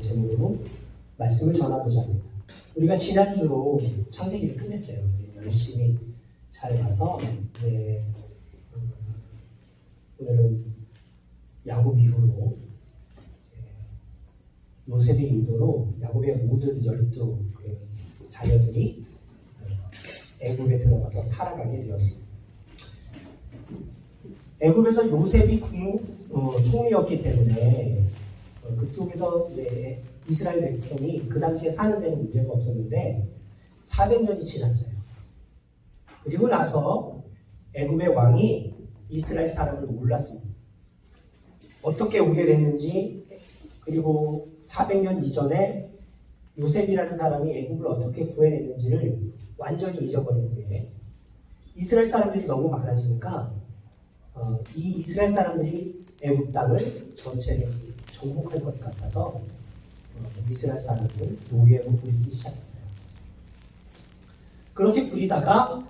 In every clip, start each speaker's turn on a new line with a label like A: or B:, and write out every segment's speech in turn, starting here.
A: 제목으로 말씀을 전하고자 합니다. 우리가 지난주로 창세기를 끝냈어요. 열심히 잘 봐서 이제 오늘은 야곱 이후로 요셉의 인도로 야곱의 모든 12 자녀들이 애굽에 들어가서 살아가게 되었습니다. 애굽에서 요셉이 총리였기 때문에 그쪽에서 이스라엘 백성이 그 당시에 사는 데는 문제가 없었는데 400년이 지났어요. 그리고 나서 애굽의 왕이 이스라엘 사람을 몰랐습니다. 어떻게 오게 됐는지, 그리고 400년 이전에 요셉이라는 사람이 애굽을 어떻게 구해냈는지를 완전히 잊어버린 후에 이스라엘 사람들이 너무 많아지니까 이 이스라엘 사람들이 애굽 땅을 전체를 정복할 것 같아서 이스라엘 사람들을 노예로 부리기 시작했어요. 그렇게 부리다가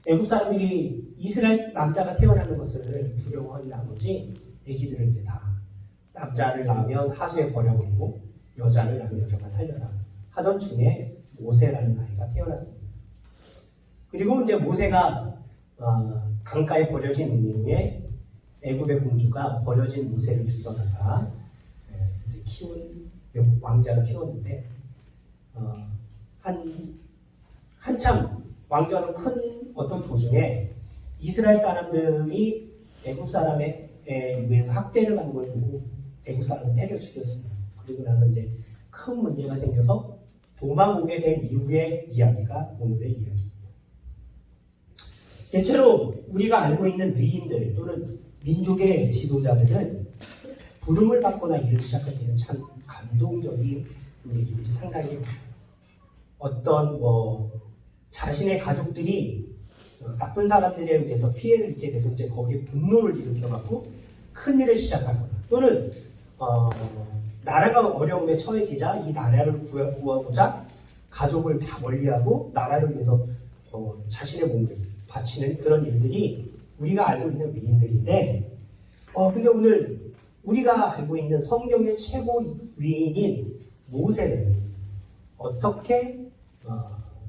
A: 애굽 사람들이 이스라엘 남자가 태어나는 것을 두려워한 나머지 애기들을 이제 다 남자를 낳으면 하수에 버려버리고 여자를 낳으면 여자만 살려라 하던 중에 모세라는 아이가 태어났습니다. 그리고 이제 모세가 강가에 버려진 이후에 애굽의 공주가 버려진 모세를 주워다가 이제 키운 왕자를 키웠는데 한참 왕자로 큰 어떤 도중에 이스라엘 사람들이 애굽 사람에 의해서 학대를 받는 걸 보고 애굽 사람을 때려 죽였습니다. 그리고 나서 이제 큰 문제가 생겨서 도망오게 된 이후의 이야기가 오늘의 이야기입니다. 대체로 우리가 알고 있는 위인들 또는 민족의 지도자들은 부름을 받거나 일을 시작할 때는 참 감동적인 얘기들이 상당히 많아요. 어떤 자신의 가족들이 나쁜 사람들에 의해서 피해를 입게 돼서 이제 거기에 분노를 일으켜갖고 큰 일을 시작하거나 또는 나라가 어려움에 처해지자 이 나라를 구하고자 가족을 다 멀리하고 나라를 위해서 자신의 몸을 바치는 그런 일들이 우리가 알고 있는 위인들인데 근데 오늘 우리가 알고 있는 성경의 최고 위인인 모세는 어떻게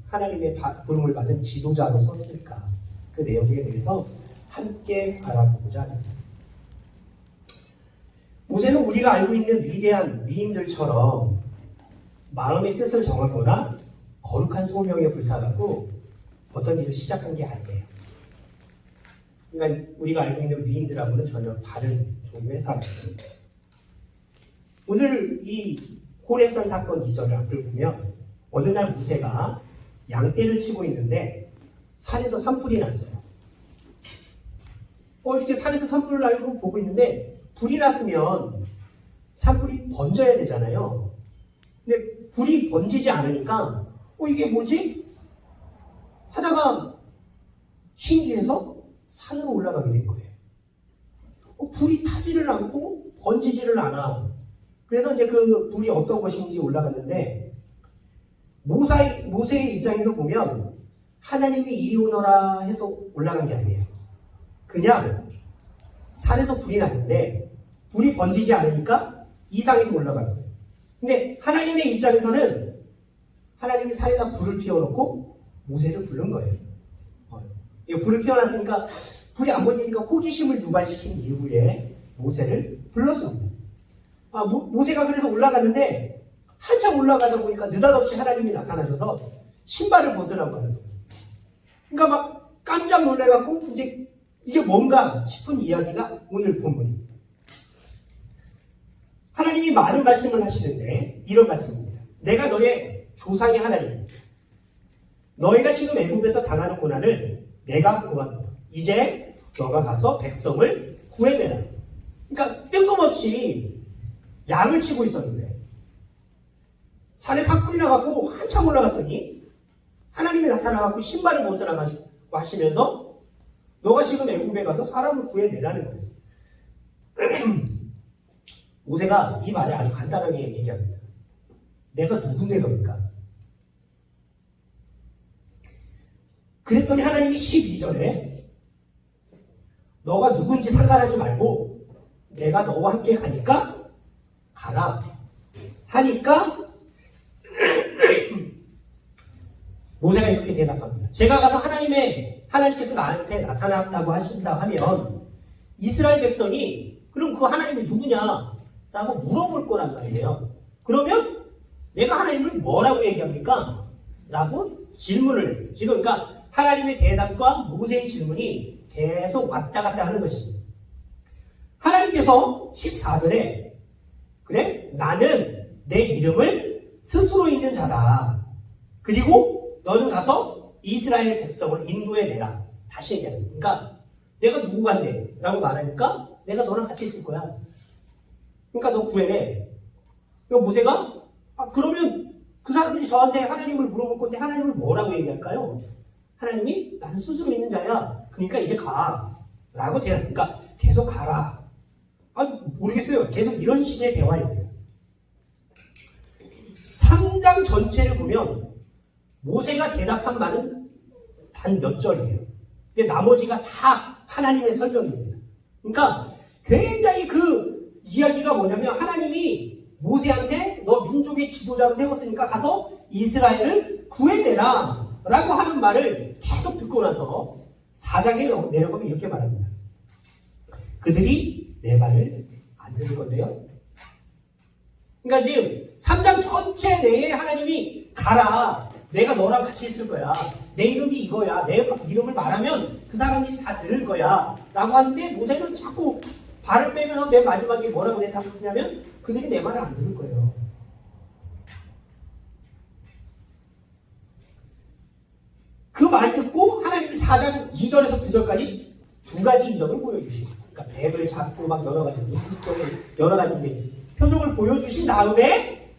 A: 하나님의 부름을 받은 지도자로 섰을까? 그 내용에 대해서 함께 알아보고자 합니다. 모세는 우리가 알고 있는 위대한 위인들처럼 마음의 뜻을 정하거나 거룩한 소명에 불타가고 어떤 일을 시작한 게 아니에요. 그러니까 우리가 알고 있는 위인들하고는 전혀 다른 종류의 사람들입니다. 오늘 이 호렙산 사건 이전의 앞을 보면 어느 날 모세가 양떼를 치고 있는데 산에서 산불이 났어요. 이렇게 산에서 산불을 날고 보고 있는데 불이 났으면 산불이 번져야 되잖아요. 근데 불이 번지지 않으니까 이게 뭐지? 하다가 신기해서 산으로 올라가게 된 거예요. 불이 타지를 않고 번지지를 않아. 그래서 이제 그 불이 어떤 것인지 올라갔는데 모세의 입장에서 보면 하나님이 이리 오너라 해서 올라간 게 아니에요. 그냥 산에서 불이 났는데 불이 번지지 않으니까 이상해서 올라간 거예요. 근데 하나님의 입장에서는 하나님이 산에다 불을 피워놓고 모세를 부른 거예요. 불을 피워놨으니까 불이 안 번지니까 호기심을 유발시킨 이후에 모세를 불렀습니다. 모세가 그래서 올라갔는데 한참 올라가다 보니까 느닷없이 하나님이 나타나셔서 신발을 벗으라고 하는 거예요. 그러니까 막 깜짝 놀래갖고 이제 이게 뭔가 싶은 이야기가 오늘 본문입니다. 하나님이 많은 말씀을 하시는데 이런 말씀입니다. 내가 너의 조상의 하나님이야. 너희가 지금 애굽에서 당하는 고난을 내가 보았노라. 이제 너가 가서 백성을 구해내라. 그러니까 뜬금없이 양을 치고 있었는데 산에 산불이 나갖고 한참 올라갔더니 하나님이 나타나갖고 신발을 벗으라고 하시면서 너가 지금 애굽에 가서 사람을 구해내라는 거예요. 모세가 이 말에 아주 간단하게 얘기합니다. 내가 누군데 겁니까? 그랬더니 하나님이 12절에 너가 누군지 상관하지 말고 내가 너와 함께 가니까 가라 하니까 모세가 이렇게 대답합니다. 제가 가서 하나님께서 나한테 나타났다고 하신다 하면 이스라엘 백성이 그럼 그 하나님이 누구냐? 라고 물어볼 거란 말이에요. 그러면 내가 하나님을 뭐라고 얘기합니까? 라고 질문을 했어요. 지금 그러니까 하나님의 대답과 모세의 질문이 계속 왔다 갔다 하는 것입니다. 하나님께서 14절에 그래? 나는 내 이름을 스스로 있는 자다. 그리고 너는 가서 이스라엘 백성을 인도해내라. 다시 얘기하는 거예요. 그러니까 내가 누구 간대? 라고 말하니까 내가 너랑 같이 있을 거야. 그러니까 너 구해내. 그러니까 모세가 그러면 그 사람들이 저한테 하나님을 물어볼 건데 하나님을 뭐라고 얘기할까요? 하나님이 나는 스스로 있는 자야. 그러니까 이제 가. 라고 대답. 그러니까 계속 가라. 모르겠어요. 계속 이런 식의 대화입니다. 3장 전체를 보면 모세가 대답한 말은 단 몇 절이에요. 근데 나머지가 다 하나님의 설명입니다. 그러니까 굉장히 그 이야기가 뭐냐면 하나님이 모세한테 너 민족의 지도자로 세웠으니까 가서 이스라엘을 구해내라 라고 하는 말을 계속 듣고 나서 4장에 내려가면 이렇게 말합니다. 그들이 내 말을 안 들을 건데요. 그러니까 지금 3장 전체 내에 하나님이 가라. 내가 너랑 같이 있을 거야. 내 이름이 이거야. 내 이름을 말하면 그 사람들이 다 들을 거야. 라고 하는데 모세는 자꾸 발을 빼면서 맨 마지막에 뭐라고 대답했냐면 그들이 내 말을 안 들을 거예요. 그 말 듣고 하나님이 4장 2절에서 9절까지 두 가지 이적을 보여주시고 그러니까 뱀을 잡고 막 여러 가지 여러 가지 표적을 보여주신 다음에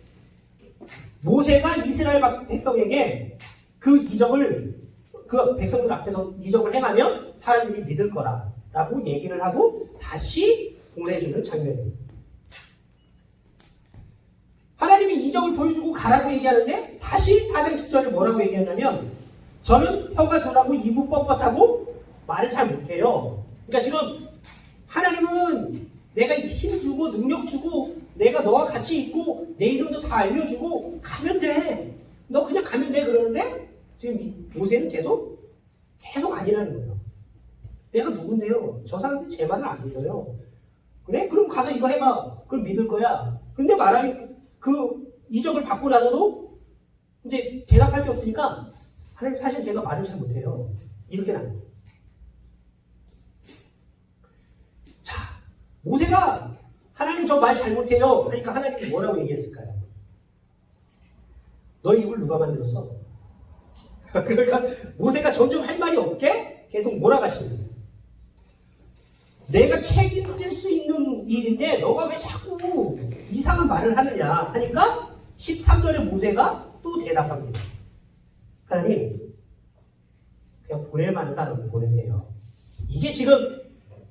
A: 모세가 이스라엘 백성에게 그 이적을 그 백성들 앞에서 이적을 행하면 사람들이 믿을 거라라고 얘기를 하고 다시 보내주는 장면입니다. 하나님이 이적을 보여주고 가라고 얘기하는데 다시 4장 10절에 뭐라고 얘기하냐면 저는 혀가 둔하고 입은 뻣뻣하고 말을 잘 못해요. 그러니까 지금 하나님은 내가 힘 주고 능력 주고 내가 너와 같이 있고 내 이름도 다 알려주고 가면 돼. 너 그냥 가면 돼 그러는데 지금 모세는 계속 아니라는 거예요. 내가 누군데요? 저 사람들이 제 말을 안 믿어요. 그래? 그럼 가서 이거 해봐. 그럼 믿을 거야. 근데 말하기 그 이적을 받고 나서도 이제 대답할 게 없으니까 하나님 사실 제가 말을 잘 못해요. 이렇게 나는 거예요. 자, 모세가 하나님 저 말 잘못해요 하니까 하나님이 뭐라고 얘기했을까요? 너 입을 누가 만들었어? 그러니까 모세가 점점 할 말이 없게 계속 몰아가시는 거예요. 내가 책임질 수 있는 일인데 너가 왜 자꾸 이상한 말을 하느냐 하니까 13절에 모세가 또 대답합니다. 하나님 그냥 보낼 만한 사람을 보내세요. 이게 지금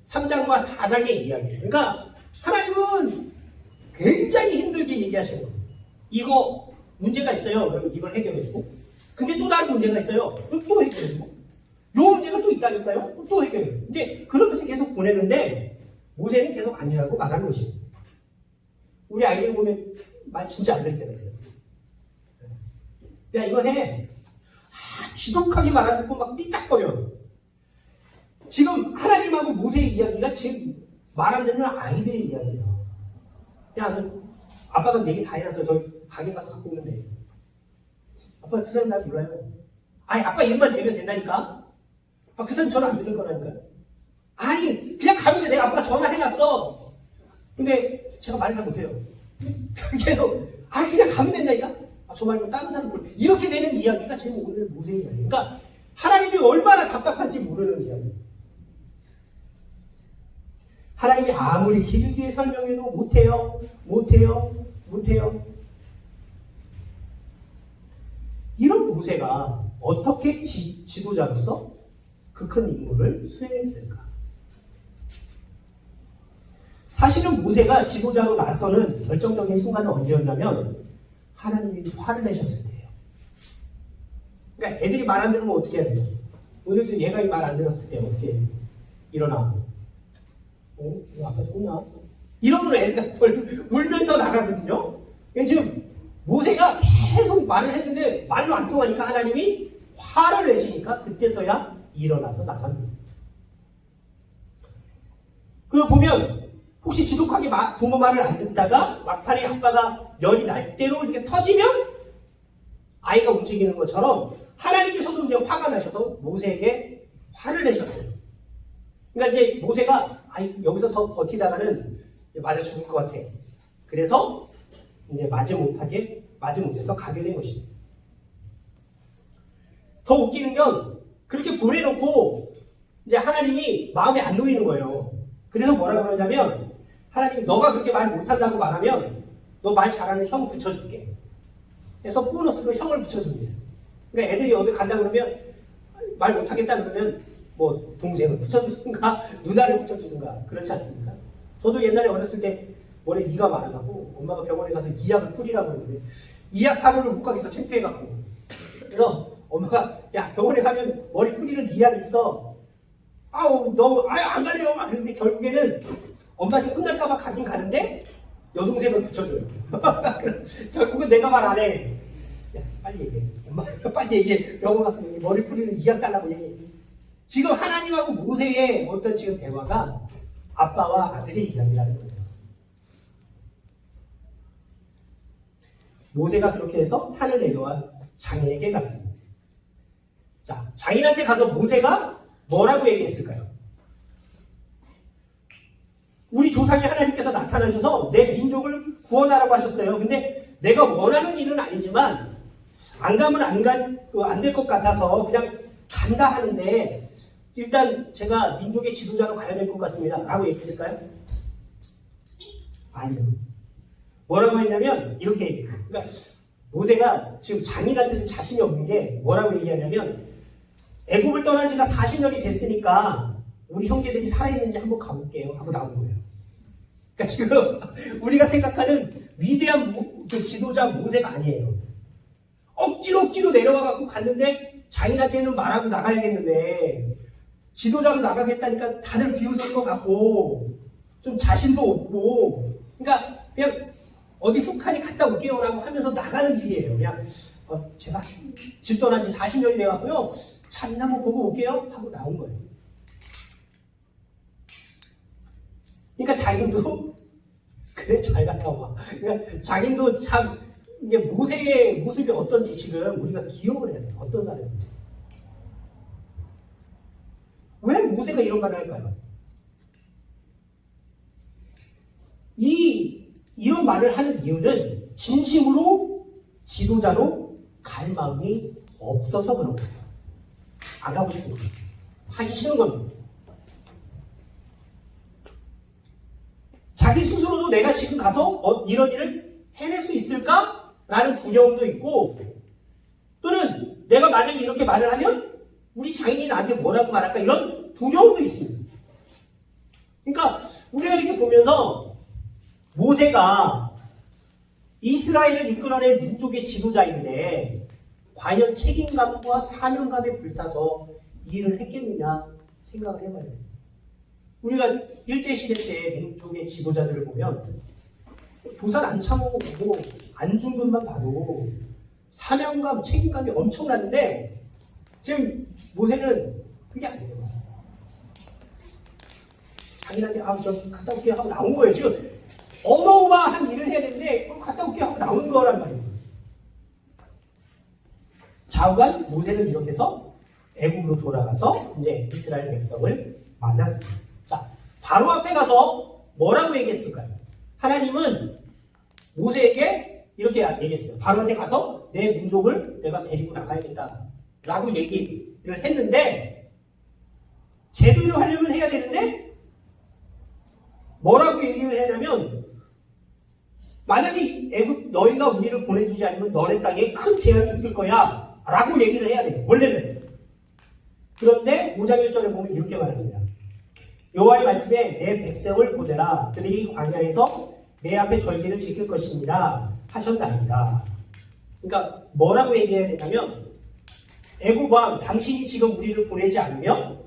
A: 3장과 4장의 이야기예요. 그러니까 하나님은 굉장히 힘들게 얘기하시는 거예요. 이거 문제가 있어요. 그러면 이걸 해결해주고 근데 또 다른 문제가 있어요. 그럼 또 해결해주고 요 문제가 또 있다니까요. 또 해결해주고 근데 그러면서 계속 보내는데 모세는 계속 아니라고 말하는 것입니다. 우리 아이들 보면 말 진짜 안 될 때가 있어요. 야 이거 해. 지독하게 말 안 듣고 막 삐딱거려. 지금 하나님하고 모세의 이야기가 지금 말 안 듣는 아이들의 이야기예요. 야, 너 아빠가 얘기 다 해놨어. 저 가게 가서 갖고 오는데. 아빠 그 사람 날 몰라요. 아니 아빠 이름만 대면 된다니까. 그 사람 전화 안 믿을 거라니까. 아니 그냥 가면 돼. 내가 아빠가 전화해놨어. 근데 제가 말을 잘 못해요. 계속 그냥 가면 된다니까. 저 말고 다른 사람 모르 이렇게 되는 이야기가 지금 오늘 모세의 이야기. 그러니까 하나님이 얼마나 답답한지 모르는 이야기. 하나님이 아무리 길게 설명해도 못해요. 이런 모세가 어떻게 지도자로서 그 큰 임무를 수행했을까? 사실은 모세가 지도자로 나서는 결정적인 순간은 언제였냐면 하나님이 화를 내셨을 때예요. 그러니까 애들이 말 안 들으면 어떻게 해야 돼요? 오늘도 얘가 말 안 들었을 때 어떻게 일어나? 아빠 혼나? 이러므로 애가 울면서 나가거든요. 지금 모세가 계속 말을 했는데 말로 안 통하니까 하나님이 화를 내시니까 그때서야 일어나서 나갑니다. 그 보면 혹시 지독하게 부모 말을 안 듣다가 막판에 아빠가 열이 날 대로 이렇게 터지면 아이가 움직이는 것처럼 하나님께서도 이제 화가 나셔서 모세에게 화를 내셨어요. 그러니까 이제 모세가 여기서 더 버티다가는 맞아 죽을 것 같아. 그래서 이제 맞지 못해서 가게 된 것입니다. 더 웃기는 건 그렇게 보내놓고 이제 하나님이 마음에 안 놓이는 거예요. 그래서 뭐라고 그러냐면 하나님 너가 그렇게 말 못한다고 말하면 너 말 잘하는 형 붙여줄게. 그래서 보너스로 형을 붙여줍니다. 그러니까 애들이 어디 간다 그러면 말 못하겠다 그러면 뭐 동생을 붙여주든가 누나를 붙여주든가 그렇지 않습니까? 저도 옛날에 어렸을 때 머리에 이가 많아가지고 엄마가 병원에 가서 이약을 뿌리라고 그러는데 이약 사료를 못 가겠어 창피해갖고 그래서 엄마가 야 병원에 가면 머리 뿌리는 이약 있어 아우 너 안 갈래요 막 그러는데 결국에는 엄마한테 혼날까봐 가긴 가는데 여동생을 붙여줘요. 결국은 내가 말 안 해. 야 빨리 얘기해. 엄마 빨리 얘기해. 병원 가서 머리 뿌리는 이약 달라고 얘기해. 지금 하나님하고 모세의 어떤 지금 대화가 아빠와 아들의 이야기라는 거예요. 모세가 그렇게 해서 산을 내려와 장인에게 갔습니다. 자, 장인한테 가서 모세가 뭐라고 얘기했을까요? 우리 조상의 하나님께서 나타나셔서 내 민족을 구원하라고 하셨어요. 근데 내가 원하는 일은 아니지만 안 가면 안 될 것 같아서 그냥 간다 하는데 일단 제가 민족의 지도자로 가야 될 것 같습니다. 라고 얘기했을까요? 아니요. 뭐라고 했냐면 이렇게 얘기해요. 그러니까 모세가 지금 장인한테도 자신이 없는 게 뭐라고 얘기하냐면 애굽을 떠난 지가 40년이 됐으니까 우리 형제들이 살아있는지 한번 가볼게요 하고 나온 거예요. 그러니까 지금 우리가 생각하는 위대한 지도자 모세가 아니에요. 억지로 내려와갖고 갔는데 장인한테는 말하고 나가야겠는데 지도자로 나가겠다니까 다들 비웃을 것 같고 좀 자신도 없고 그러니까 그냥 어디 훅하니 갔다 올게요라고 하면서 나가는 길이에요. 그냥 제가 집 떠난 지 40년이 돼가고요. 참 한번 보고 올게요 하고 나온 거예요. 그러니까 자기도 그래 잘 갔다 와. 그러니까 자기도 참 이제 모세의 모습이 어떤지 지금 우리가 기억을 해야 돼요. 어떤 사람인지. 왜 모세가 이런 말을 할까요? 이런 말을 하는 이유는 진심으로 지도자로 갈 마음이 없어서 그런 거예요. 안 가고 싶은 거예요. 하기 싫은 겁니다. 자기 스스로도 내가 지금 가서 이런 일을 해낼 수 있을까? 라는 두려움도 있고 또는 내가 만약에 이렇게 말을 하면 우리 장인이 나한테 뭐라고 말할까? 이런 두려움도 있습니다. 그러니까 우리가 이렇게 보면서 모세가 이스라엘을 이끌어낸 민족의 지도자인데 과연 책임감과 사명감에 불타서 이 일을 했겠느냐 생각을 해봐야 돼요. 우리가 일제시대 때 민족의 지도자들을 보면 도산 안창호 안중근만 봐도 사명감, 책임감이 엄청났는데 지금 모세는 그게 아니에요. 자기한테 저 갔다 올게요 하고 나온 거예요. 지금 어마어마한 일을 해야 되는데 갔다 올게요 하고 나온 거란 말이에요. 좌우간 모세는 이렇게 해서 애굽으로 돌아가서 이제 이스라엘 백성을 만났습니다. 자, 바로 앞에 가서 뭐라고 얘기했을까요? 하나님은 모세에게 이렇게 얘기했어요. 바로 앞에 가서 내 민족을 내가 데리고 나가야겠다 라고 얘기를 했는데 제대로 하려면 해야 되는데 뭐라고 얘기를 했냐면 만약에 애굽 너희가 우리를 보내주지 않으면 너네 땅에 큰 재앙이 있을 거야 라고 얘기를 해야 돼요. 원래는. 그런데 5장 1절에 보면 이렇게 말합니다. 여호와의 말씀에 내 백성을 보내라. 그들이 광야에서 내 앞에 절기를 지킬 것입니다. 하셨나이다. 그러니까 뭐라고 얘기해야 되냐면 애굽 왕 당신이 지금 우리를 보내지 않으면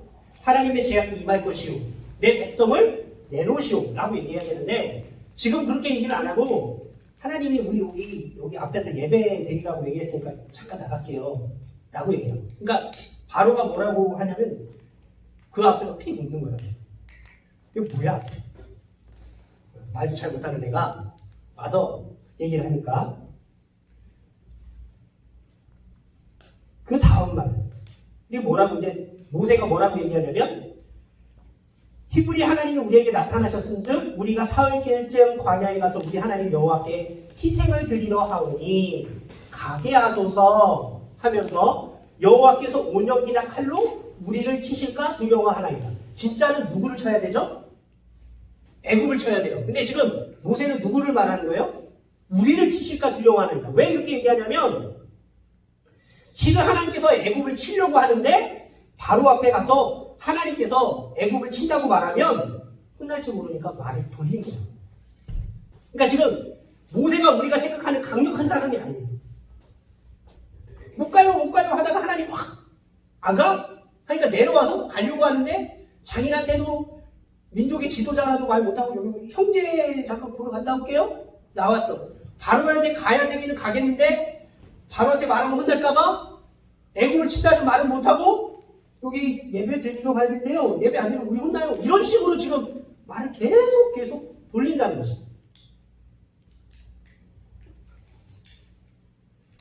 A: 하나님의 재앙이 임할 것이요 내 백성을 내놓으시오라고 얘기해야 되는데 지금 그렇게 얘기를 안 하고 하나님이 우리 여기 앞에서 예배 드리라고 얘기했으니까 잠깐 나갈게요 라고 얘기해요. 그러니까 바로가 뭐라고 하냐면 그 앞에서 피 묻는 거예요. 이거 뭐야? 말도 잘 못하는 애가 와서 얘기를 하니까 그 다음 말 이게 뭐라고 이제 모세가 뭐라고 얘기하냐면 히브리 하나님이 우리에게 나타나셨은즉 우리가 사흘길쯤 광야에 가서 우리 하나님 여호와께 희생을 드리러 하오니 가게 하소서 하면서 여호와께서 온역이나 칼로 우리를 치실까 두려워하나이다. 진짜는 누구를 쳐야 되죠? 애굽을 쳐야 돼요. 근데 지금 모세는 누구를 말하는 거예요? 우리를 치실까 두려워하나이다. 왜 이렇게 얘기하냐면 지금 하나님께서 애굽을 치려고 하는데 바로 앞에 가서 하나님께서 애굽을 친다고 말하면 혼날지 모르니까 말을 돌린 거예요. 그러니까 지금 모세가 우리가 생각하는 강력한 사람이 아니에요. 못 가요 하다가 하나님 확 안 가? 하니까 내려와서 가려고 하는데 장인한테도 민족의 지도자라도 말 못하고 여기 형제 잠깐 보러 갔다 올게요. 나왔어. 바로한테 가야 되기는 가겠는데 바로한테 말하면 혼날까봐 애굽을 치다는 말은 못하고 여기 예배 드리러 가야겠네요. 예배 안 되면 우리 혼나요. 이런 식으로 지금 말을 계속 돌린다는 거죠.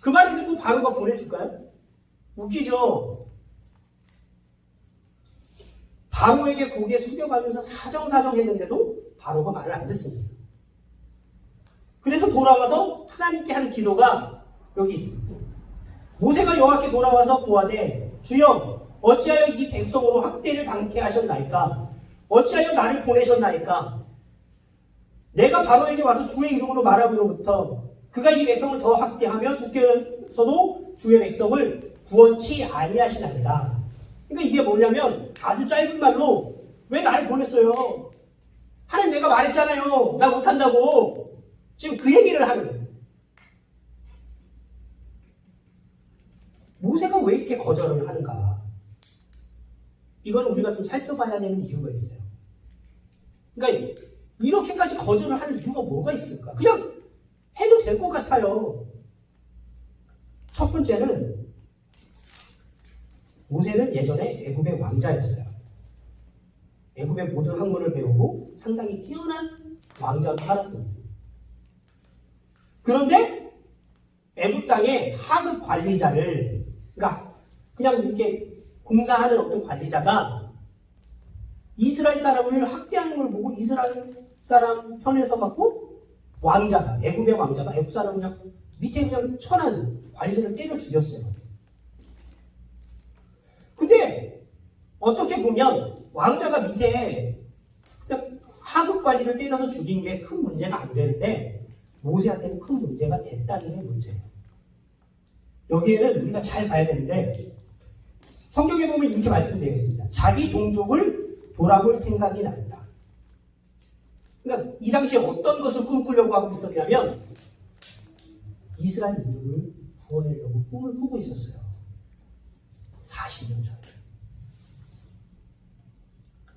A: 그 말을 듣고 바로가 보내줄까요? 웃기죠? 바로에게 고개 숙여가면서 사정사정 했는데도 바로가 말을 안 듣습니다. 그래서 돌아와서 하나님께 하는 기도가 여기 있습니다. 모세가 여호와께 돌아와서 고하되 주여 어찌하여 이 백성으로 학대를 당케 하셨나이까? 어찌하여 나를 보내셨나이까? 내가 바로에게 와서 주의 이름으로 말함으로부터 그가 이 백성을 더 학대하며 주께서도 주의 백성을 구원치 아니하시나이다. 그러니까 이게 뭐냐면 아주 짧은 말로 왜 나를 보냈어요? 하나님 내가 말했잖아요. 나 못한다고. 지금 그 얘기를 하는 거예요. 모세가 왜 이렇게 거절을 하는가? 이거는 우리가 좀 살펴봐야 되는 이유가 있어요. 그러니까 이렇게까지 거절을 하는 이유가 뭐가 있을까? 그냥 해도 될 것 같아요. 첫 번째는 모세는 예전에 애굽의 왕자였어요. 애굽의 모든 학문을 배우고 상당히 뛰어난 왕자로 살았습니다. 그런데 애굽 땅의 하급 관리자를 그러니까 그냥 이렇게 공사하는 어떤 관리자가 이스라엘 사람을 학대하는 걸 보고 이스라엘 사람 편에서 갖고 왕자가 애굽의 왕자가 애굽 사람 그냥 밑에 그냥 천한 관리자를 때려 죽였어요. 근데 어떻게 보면 왕자가 밑에 그냥 하급 관리를 때려서 죽인 게 큰 문제가 안 되는데 모세한테는 큰 문제가 됐다는 게 문제예요. 여기에는 우리가 잘 봐야 되는데 성경에 보면 이렇게 말씀되어 있습니다. 자기 동족을 돌아볼 생각이 난다. 그러니까 이 당시에 어떤 것을 꿈꾸려고 하고 있었냐면 이스라엘 민족을 구원하려고 꿈을 꾸고 있었어요. 40년 전에.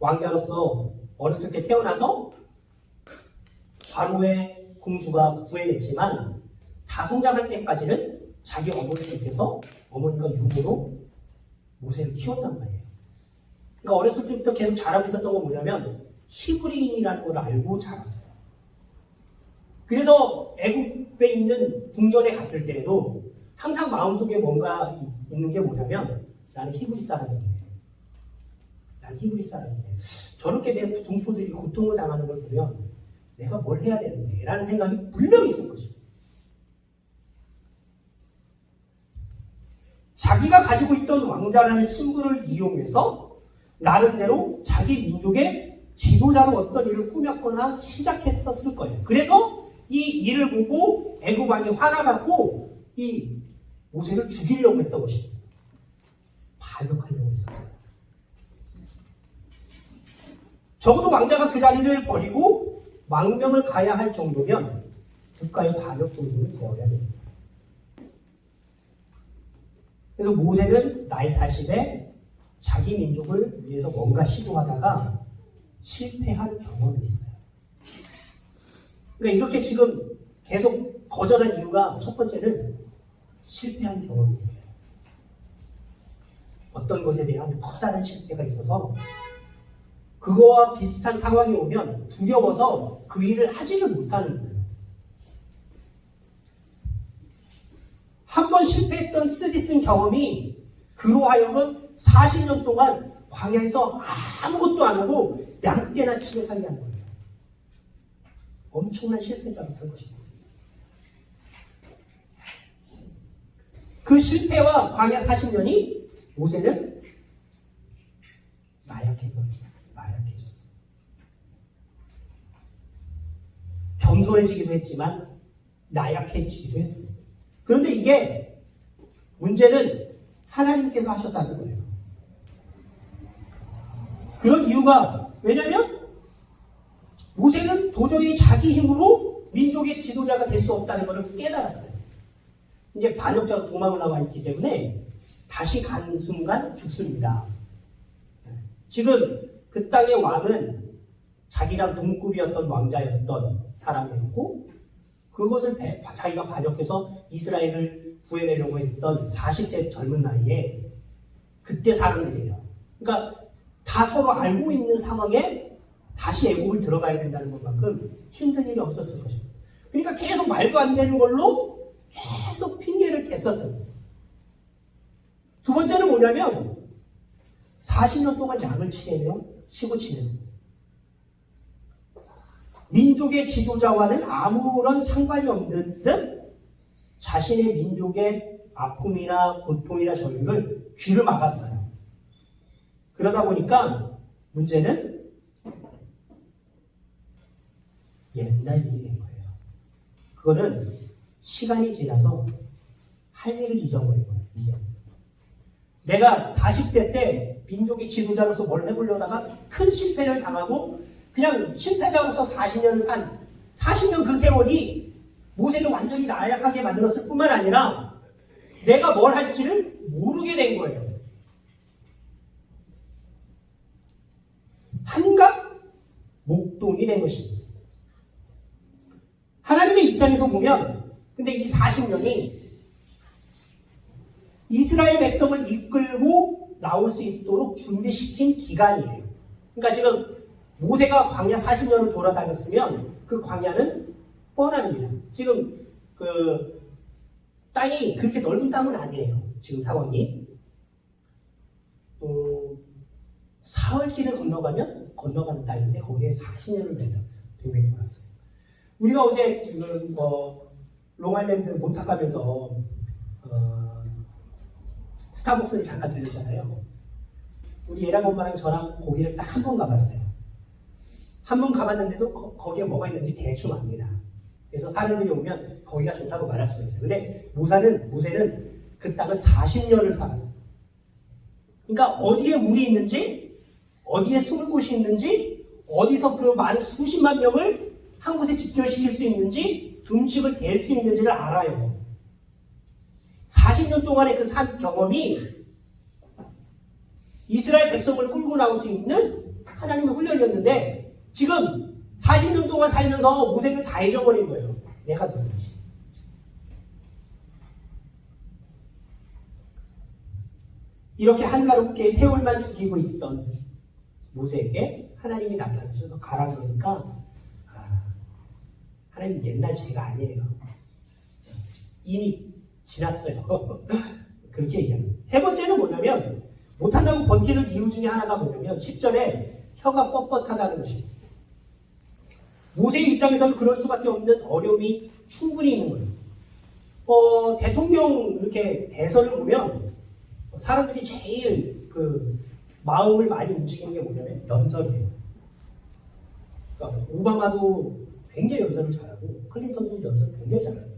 A: 왕자로서 어렸을 때 태어나서 바로의 공주가 구해냈지만 다 성장할 때까지는 자기 어머니 곁에서 어머니가 유모로 모세를 키웠단 말이에요. 그러니까 어렸을 때부터 계속 잘하고 있었던 건 뭐냐면 히브리인이라는 걸 알고 자랐어요. 그래서 애굽에 있는 궁전에 갔을 때에도 항상 마음속에 뭔가 있는 게 뭐냐면 나는 히브리 사람이네. 난 히브리 사람이네. 저렇게 내 동포들이 고통을 당하는 걸 보면 내가 뭘 해야 되는데 라는 생각이 분명히 있을 것입니다. 자기가 가지고 있던 왕자라는 신분을 이용해서 나름대로 자기 민족의 지도자로 어떤 일을 꾸몄거나 시작했었을 거예요. 그래서 이 일을 보고 애굽 왕이 화나갖고 이 모세를 죽이려고 했던 것입니다. 반역하려고 했었어요. 적어도 왕자가 그 자리를 버리고 망명을 가야 할 정도면 국가의 반역 정도는 되어야 됩니다. 그래서 모세는 나이 40에 자기 민족을 위해서 뭔가 시도하다가 실패한 경험이 있어요. 그러니까 이렇게 지금 계속 거절한 이유가 첫 번째는 실패한 경험이 있어요. 어떤 것에 대한 커다란 실패가 있어서 그거와 비슷한 상황이 오면 두려워서 그 일을 하지를 못하는 거예요. 한 번 실패했던 쓰디쓴 경험이 그로 하여금 40년 동안 광야에서 아무것도 안 하고 양떼나 치며 살게 하는 거예요. 엄청난 실패자로 살 것입니다. 그 실패와 광야 40년이 모세는 나약해졌어요. 겸손해지기도 했지만 나약해지기도 했습니다. 그런데 이게 문제는 하나님께서 하셨다는 거예요. 그런 이유가 왜냐하면 모세는 도저히 자기 힘으로 민족의 지도자가 될 수 없다는 것을 깨달았어요. 이제 반역자로 도망을 나와 있기 때문에 다시 간 순간 죽습니다. 지금 그 땅의 왕은 자기랑 동급이었던 왕자였던 사람이었고 그것을 자기가 반역해서 이스라엘을 구해내려고 했던 40세 젊은 나이에 그때 사람들이에요. 그러니까 다 서로 알고 있는 상황에 다시 애국을 들어가야 된다는 것만큼 힘든 일이 없었을 것입니다. 그러니까 계속 말도 안 되는 걸로 계속 핑계를 댔었던 거예요. 두 번째는 뭐냐면 40년 동안 양을 치고 지냈습니다. 민족의 지도자와는 아무런 상관이 없는 듯 자신의 민족의 아픔이나 고통이나 절규를 귀를 막았어요. 그러다 보니까 문제는 옛날 일이 된 거예요. 그거는 시간이 지나서 할 일을 잊어버린 거예요. 이제. 내가 40대 때 민족의 지도자로서 뭘 해보려다가 큰 실패를 당하고 그냥 실패자로서 40년 그 세월이 모세를 완전히 나약하게 만들었을 뿐만 아니라 내가 뭘 할지를 모르게 된 거예요. 한갓 목동이 된 것입니다. 하나님의 입장에서 보면 근데 이 40년이 이스라엘 백성을 이끌고 나올 수 있도록 준비시킨 기간이에요. 그러니까 지금 모세가 광야 40년을 돌아다녔으면 그 광야는 뻔합니다. 지금 그 땅이 그렇게 넓은 땅은 아니에요. 지금 상황이. 사흘길을 건너가는 땅인데 거기에 40년을 뱅뱅 돌았어요. 우리가 어제 지금 롱아일랜드 몬탁 가면서 스타벅스를 잠깐 들렸잖아요. 우리 얘랑 엄마랑 저랑 거기를 딱 한 번 가봤어요. 한 번 가봤는데도 거기에 뭐가 있는지 대충 압니다. 그래서 사람들이 오면 거기가 좋다고 말할 수가 있어요. 근데 모세는 그 땅을 40년을 살았어요. 그러니까 어디에 물이 있는지, 어디에 숨을 곳이 있는지, 어디서 그 많은 수십만 명을 한 곳에 집결시킬 수 있는지, 음식을 댈 수 있는지를 알아요. 40년 동안의 그 산 경험이 이스라엘 백성을 끌고 나올 수 있는 하나님의 훈련이었는데 지금 40년 동안 살면서 모세는 다 잊어버린 거예요. 내가 누군지. 이렇게 한가롭게 세월만 죽이고 있던 모세에게 하나님이 나타나셔서 가라 그러니까 하나님 옛날 제가 아니에요. 이미 지났어요. 그렇게 얘기합니다. 세 번째는 뭐냐면 못한다고 버티는 이유 중에 하나가 뭐냐면 10절에 혀가 뻣뻣하다는 것입니다. 모세의 입장에서는 그럴 수밖에 없는 어려움이 충분히 있는 거예요. 대통령 이렇게 대선을 보면 사람들이 제일 그 마음을 많이 움직이는 게 뭐냐면 연설이에요. 그러니까 오바마도 굉장히 연설을 잘하고 클린턴도 연설을 굉장히 잘합니다.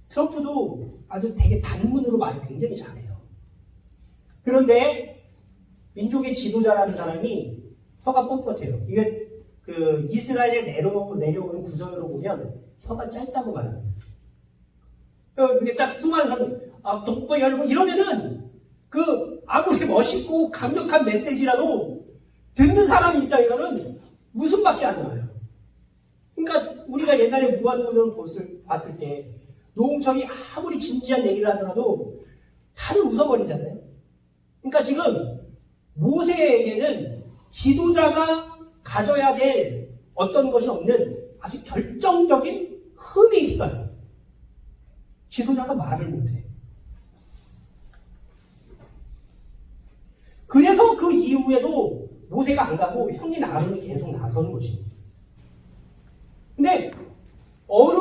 A: 트럼프도 아주 되게 단문으로 말을 굉장히 잘해요. 그런데 민족의 지도자라는 사람이 혀가 뻣뻣해요. 이게 그 이스라엘에 내려오는 구절으로 보면 혀가 짧다고 말합니다. 이게 딱 수많은 사람들 똑바로 하려고 이러면은 그 아무리 멋있고 강력한 메시지라도 듣는 사람 입장에서는 웃음밖에 안 나와요. 그러니까 우리가 옛날에 무한도전을 봤을 때 노홍철이 아무리 진지한 얘기를 하더라도 다들 웃어버리잖아요. 그러니까 지금 모세에게는 지도자가 가져야 될 어떤 것이 없는 아주 결정적인 흠이 있어요. 지도자가 말을 못해. 그래서 그 이후에도 모세가 안 가고 형님 아론이 계속 나서는 것입니다. 근데 어느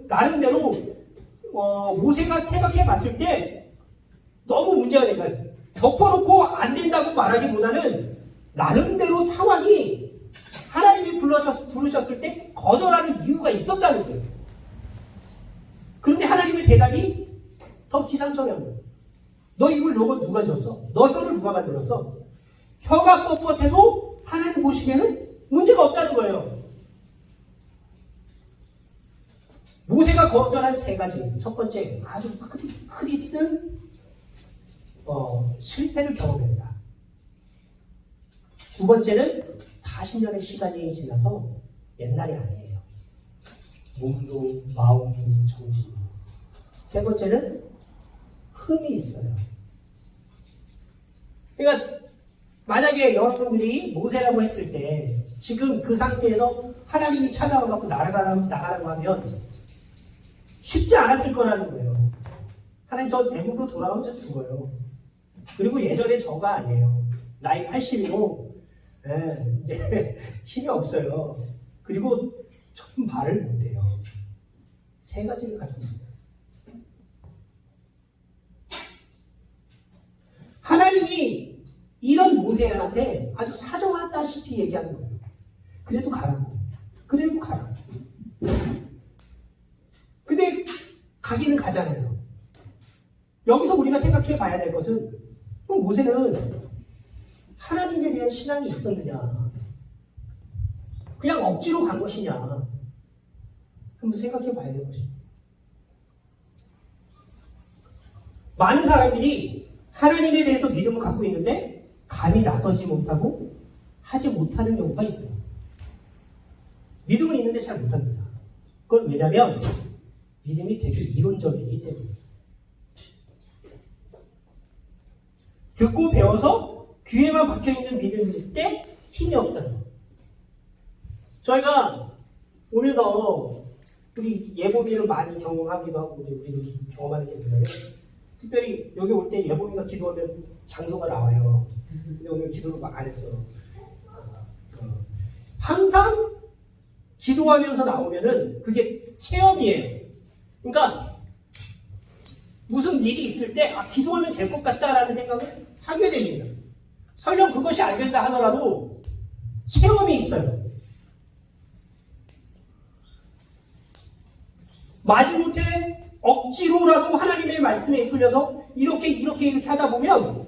A: 나름대로 모세가 생각해 봤을 때 너무 문제가 된 거예요. 덮어놓고 안 된다고 말하기보다는 나름대로 상황이 하나님이 부르셨을 때 거절하는 이유가 있었다는 거예요. 그런데 하나님의 대답이 더 기상천외한 거예요. 너 입을 누가 줬어? 너 혀를 누가 만들었어? 혀가 뻣뻣해도 하나님 보시기에는 문제가 없다는 거예요. 모세가 거절한 세 가지. 첫 번째, 아주 크리슨 실패를 경험했다. 두 번째는 40년의 시간이 지나서 옛날이 아니에요. 몸도 마음도 정신도. 세 번째는 흠이 있어요. 그러니까 만약에 여러분들이 모세라고 했을 때 지금 그 상태에서 하나님이 찾아와서 나가라고 하면 쉽지 않았을 거라는 거예요. 하나님 저 대국으로 돌아가면 저 죽어요. 그리고 예전에 저가 아니에요. 나이 80이고 이제 힘이 없어요. 그리고 전 말을 못해요. 세 가지를 가지고 있습니다. 하나님이 이런 모세한테 아주 사정하다시피 얘기하는 거예요. 그래도 가라고. 그래도 가라고. 근데 가기는 가잖아요. 여기서 우리가 생각해 봐야 될 것은 그럼 모세는 하나님에 대한 신앙이 있었느냐 그냥 억지로 간 것이냐 한번 생각해 봐야 될 것입니다. 많은 사람들이 하나님에 대해서 믿음을 갖고 있는데 감히 나서지 못하고 하지 못하는 경우가 있어요. 믿음은 있는데 잘 못합니다. 그건 왜냐하면 믿음이 되게 이론적이기 때문에. 듣고 배워서 귀에만 박혀있는 믿음일 때 힘이 없어요. 저희가 오면서 우리 예보미를 많이 경험하기도 하고 우리도 경험하는 게 뭐냐면 특별히 여기 올 때 예보미가 기도하면 장소가 나와요. 근데 오늘 기도를 막 안 했어. 항상 기도하면서 나오면은 그게 체험이에요. 그러니까 무슨 일이 있을 때 기도하면 될 것 같다라는 생각을 하게 됩니다. 설령 그것이 안 된다 하더라도 체험이 있어요. 마지못해 억지로라도 하나님의 말씀에 이끌려서 이렇게 하다 보면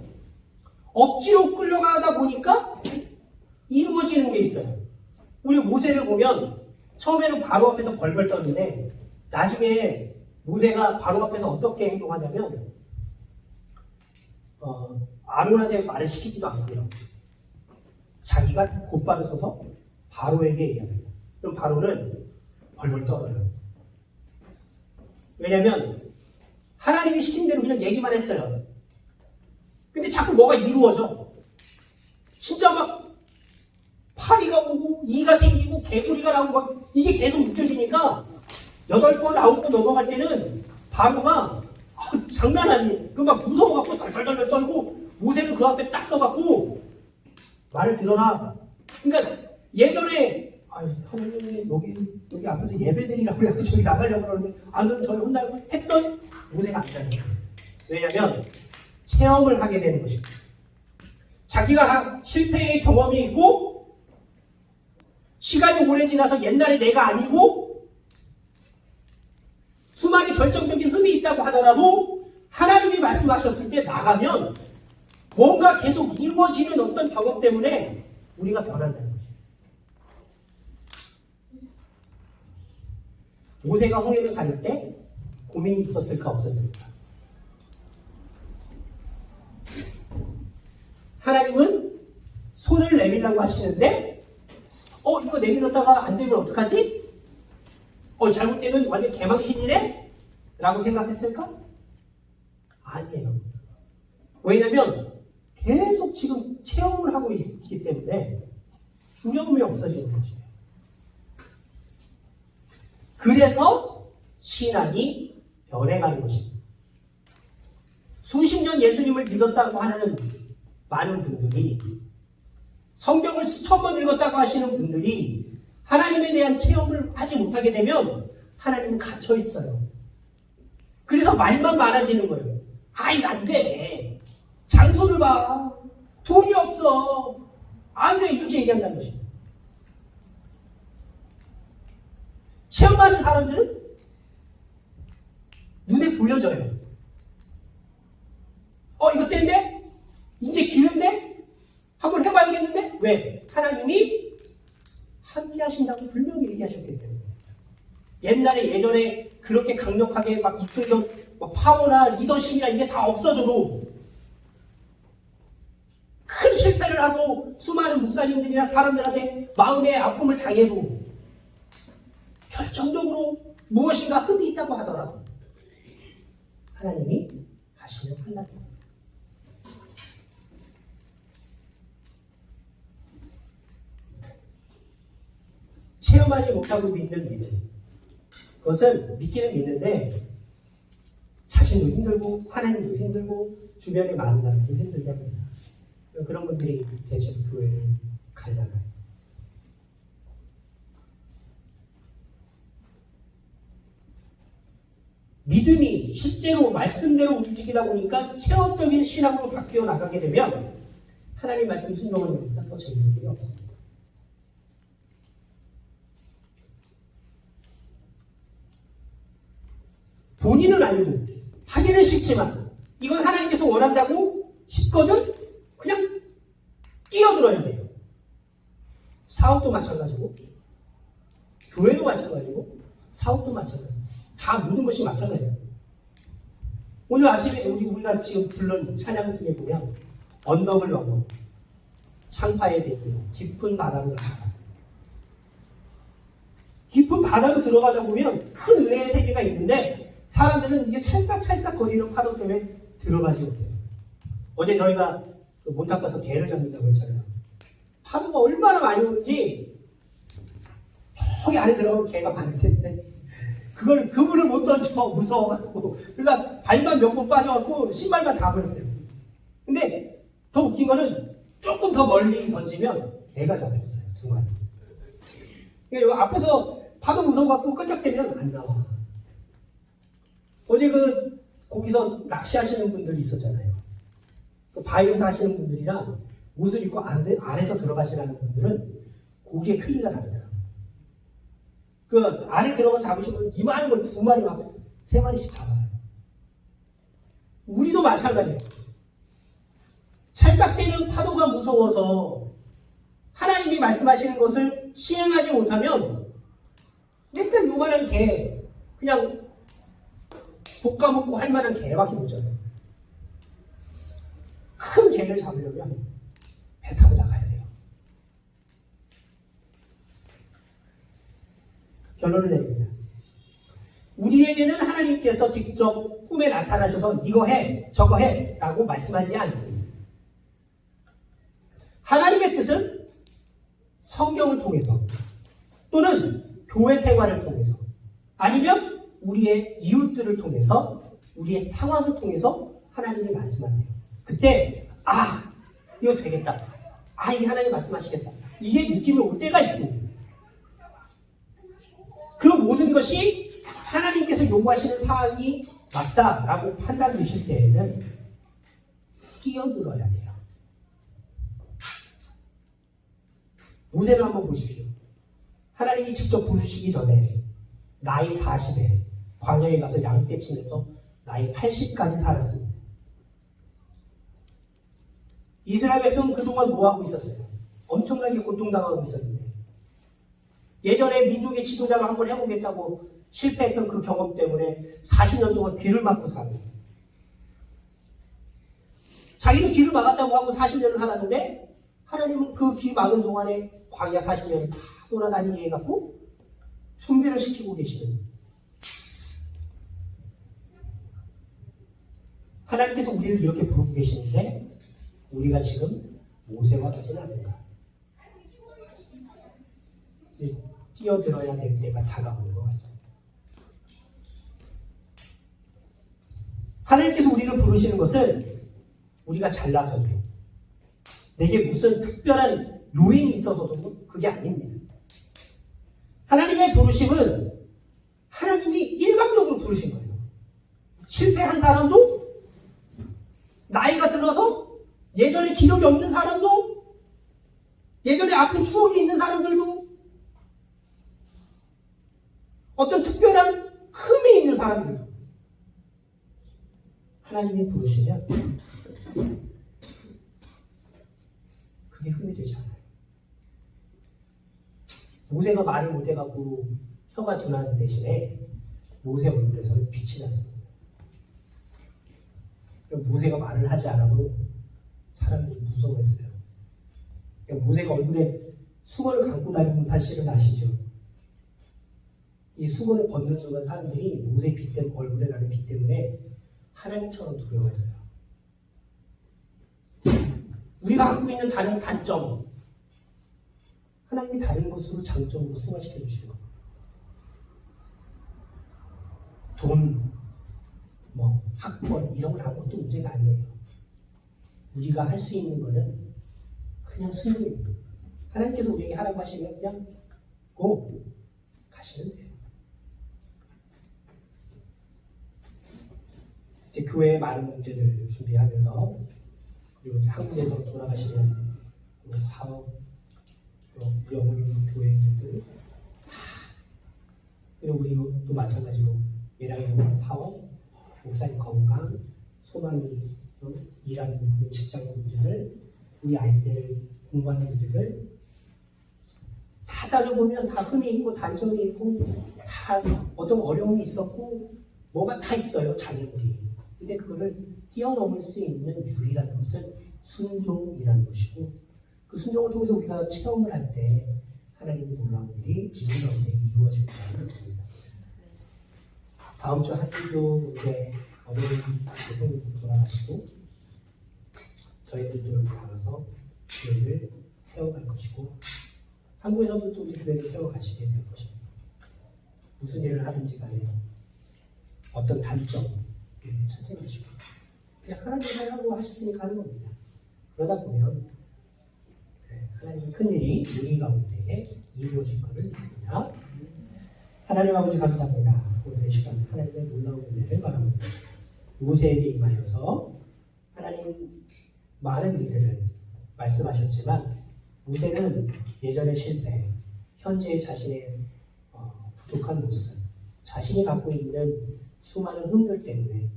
A: 억지로 끌려가다 보니까 이루어지는 게 있어요. 우리 모세를 보면 처음에는 바로 앞에서 벌벌 떨는데 나중에 모세가 바로 앞에서 어떻게 행동하냐면 아론한테 말을 시키지도 않고요. 자기가 곧바로 서서 바로에게 얘기합니다. 그럼 바로는 벌벌 떨어요. 왜냐하면 하나님이 시킨 대로 그냥 얘기만 했어요. 근데 자꾸 뭐가 이루어져. 진짜 막 파리가 오고 이가 생기고 개구리가 나오고 막 이게 계속 느껴지니까 8번, 9번 넘어갈 때는 바로가 장난 아니에요. 그 막 무서워갖고 덜덜덜 떨고 모세는 그 앞에 딱 서갖고 말을 들어라. 그러니까 예전에 하나님이 여기 앞에서 예배드리라고 그래갖고 저기 나가려고 그러는데 안 그러면 저를 혼나고 했던 모세가 아니라는 거예요. 왜냐하면 체험을 하게 되는 것입니다. 자기가 실패의 경험이 있고 시간이 오래 지나서 옛날에 내가 아니고 수많은 결정적인 흠이 있다고 하더라도 하나님이 말씀하셨을 때 나가면 뭔가 계속 이루어지는 어떤 경험 때문에 우리가 변한다는 거죠. 모세가 홍해를 가를 때 고민이 있었을까 없었을까? 하나님은 손을 내밀라고 하시는데 이거 내밀었다가 안 되면 어떡하지? 잘못되면 완전 개망신이네? 라고 생각했을까? 아니에요. 왜냐면 계속 지금 체험을 하고 있기 때문에 두려움이 없어지는 거죠. 그래서 신앙이 변해가는 것입니다. 수십 년 예수님을 믿었다고 하는 많은 분들이, 성경을 수천 번 읽었다고 하시는 분들이 하나님에 대한 체험을 하지 못하게 되면 하나님은 갇혀 있어요. 그래서 말만 많아지는 거예요. 이거 안 돼. 장소를 봐. 돈이 없어. 안 돼. 이렇게 얘기한다는 것입니다. 체험하는 사람들은 눈에 보여져요. 이거 땐데? 이제 기회인데? 한번 해봐야겠는데? 왜? 하나님이 함께 하신다고 분명히 얘기하셨기 때문에. 예전에 그렇게 강력하게 막 이끌던 파워나 리더십이나 이게 다 없어져도 큰 실패를 하고 수많은 목사님들이나 사람들한테 마음의 아픔을 당해도 결정적으로 무엇인가 흠이 있다고 하더라도 하나님이 하시는 판단입니다. 체험하지 못하고 믿는 믿음. 그것은 믿기는 믿는데 자신도 힘들고 하나님도 힘들고 주변에 많은 사람도 힘들게 합니다. 그런 분들이 대체로 교회를 갈라놔요. 믿음이 실제로 말씀대로 움직이다 보니까 체험적인 신앙으로 바뀌어 나가게 되면 하나님 말씀 순종하는 것보다 더 재밌는 일이 없습니다. 본인은 아니고 하기는 싫지만 이건 하나님께서 원한다고 싶거든 그냥 뛰어들어야 돼요. 사업도 마찬가지고 교회도 마찬가지고 사업도 마찬가지고 다 모든 것이 마찬가지예요. 오늘 아침에 우리가 지금 부른 찬양 중에 보면 언덕을 넘어 창파의 배기로 깊은 바다로 나가다. 깊은 바다로 들어가다 보면 큰 은혜의 세계가 있는데 사람들은 이게 찰싹찰싹 거리는 파도 때문에 들어가지 못해요. 어제 저희가 몬탁 가서 개를 잡는다고 했잖아요. 파도가 얼마나 많이 오는지 저기 안에 들어가면 개가 많을 텐데 그물을 못 던져 무서워가지고 그러다 발만 몇 번 빠져갖고 신발만 다 버렸어요. 근데 더 웃긴 거는 조금 더 멀리 던지면 개가 잡혔어요. 2마리. 그러니까 앞에서 파도 무서워갖고 끈적대면 안 나와. 어제 거기서 낚시하시는 분들이 있었잖아요. 바위에서 하시는 분들이랑 옷을 입고 안에서 들어가시는 분들은 고기의 크기가 다르더라고요. 안에 들어가서 잡으시면 이만한 걸 2마리 막 3마리씩 잡아요. 우리도 마찬가지예요. 찰싹대는 파도가 무서워서 하나님이 말씀하시는 것을 시행하지 못하면 일단 요만한 개 그냥 볶아먹고 할 만한 개밖에 못 잡아요. 큰 개를 잡으려면 배 타고 나가야 돼요. 결론을 내립니다. 우리에게는 하나님께서 직접 꿈에 나타나셔서 이거 해, 저거 해 라고 말씀하지 않습니다. 하나님의 뜻은 성경을 통해서 또는 교회 생활을 통해서 아니면 우리의 이웃들을 통해서 우리의 상황을 통해서 하나님이 말씀하세요. 그때 이거 되겠다. 이게 하나님 말씀하시겠다. 이게 느낌이 올 때가 있습니다. 그 모든 것이 하나님께서 요구하시는 사항이 맞다라고 판단되실 때에는 뛰어들어야 돼요. 모세를 한번 보십시오. 하나님이 직접 부르시기 전에 나이 40에 광야에 가서 양떼 치면서 나이 80까지 살았습니다. 이스라엘 백성은 그동안 뭐하고 있었어요? 엄청나게 고통당하고 있었는데 예전에 민족의 지도자를 한번 해보겠다고 실패했던 그 경험 때문에 40년 동안 귀를 막고 살고 자기는 귀를 막았다고 하고 40년을 살았는데 하나님은 그 기 많은 동안에 광야 40년을 다 돌아다니게 해갖고 준비를 시키고 계시는, 하나님께서 우리를 이렇게 부르고 계시는데 우리가 지금 모세와 같지는 않는가? 뛰어들어야 될 때가 다가오는 것 같습니다. 하나님께서 우리를 부르시는 것은 우리가 잘나서도, 내게 무슨 특별한 요인이 있어서도 그게 아닙니다. 하나님의 부르심은 하나님이 일방적으로 부르신 거예요. 실패한 사람도, 나이가 들어서 예전에 기록이 없는 사람도, 예전에 아픈 추억이 있는 사람들도, 어떤 특별한 흠이 있는 사람들도 하나님이 부르시면 그게 흠이 되지 않아요. 모세가 말을 못해갖고 혀가 둔한 대신에 모세 얼굴에서는 빛이 났습니다. 모세가 말을 하지 않아도 사람들이 무서워했어요. 모세가 얼굴에 수건을 감고 다니는 사실은 아시죠? 이 수건을 벗는 순간 사람들이 모세의 빛 때문에, 얼굴에 나는 빛 때문에 하나님처럼 두려워했어요. 우리가 갖고 있는 다른 단점, 하나님이 다른 것으로 장점으로 승화시켜 주시고, 돈, 학벌 이런 건 아무것도 문제가 아니에요. 우리가 할 수 있는 거는 그냥 순종입니다. 하나님께서 우리에게 하라고 하시면 그냥 고 가시면 돼요. 이제 교회의 많은 문제들을 준비하면서, 그리고 이제 한국에서 돌아가시는 사업, 우리 어머님 교회들 다, 그리고 우리도 마찬가지로 예랑의 사업, 목사님 건강, 소망이 일하는 직장 문제를, 우리 아이들 공부하는 문제들 다 따져보면 다 흠이 있고 단점이 있고 다 어떤 어려움이 있었고 뭐가 다 있어요, 자녀들이. 근데 그거를 뛰어넘을 수 있는 유일한 것은 순종이라는 것이고, 그 순종을 통해서 우리가 체험을 할 때 하나님의 놀라운 일이 우리 가운데 이루어질 거라고 믿습니다. 다음 주 한 주도 이제 어머님 대통령이 돌아가시고 저희들도 여기 나가서 교회를 세워갈 것이고, 한국에서도 또 우리 교회를 세워가시게 될 것입니다. 무슨 일을 하든지 간에 어떤 단점을 찾지 마시고 그냥 하나님이 하라고 하셨으니까 하는 겁니다. 그러다 보면 하나님의 큰일이 우리 가운데 이루어질 것을 믿습니다. 하나님 아버지 감사합니다. 오늘의 시간 하나님의 놀라운 은혜를 바랍니다. 모세에게 임하여서 하나님 많은 일들을 말씀하셨지만, 모세는 예전의 실패, 현재의 자신의 부족한 모습, 자신이 갖고 있는 수많은 흠들 때문에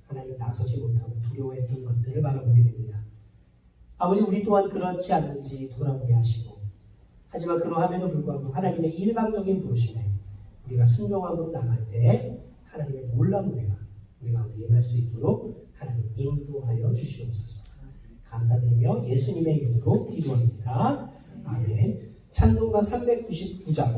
A: 하나님 나서지 못하고 두려워했던 것들을 바라보게 됩니다. 아버지, 우리 또한 그렇지 않는지 돌아보게 하시고, 하지만 그러함에도 불구하고 하나님의 일방적인 부르심에 우리가 순종함으로 나갈 때 하나님의 놀라운 은혜가 우리 가운데 임할 수 있도록 하나님 인도하여 주시옵소서. 감사드리며 예수님의 이름으로 기도합니다. 아멘. 찬송가 399장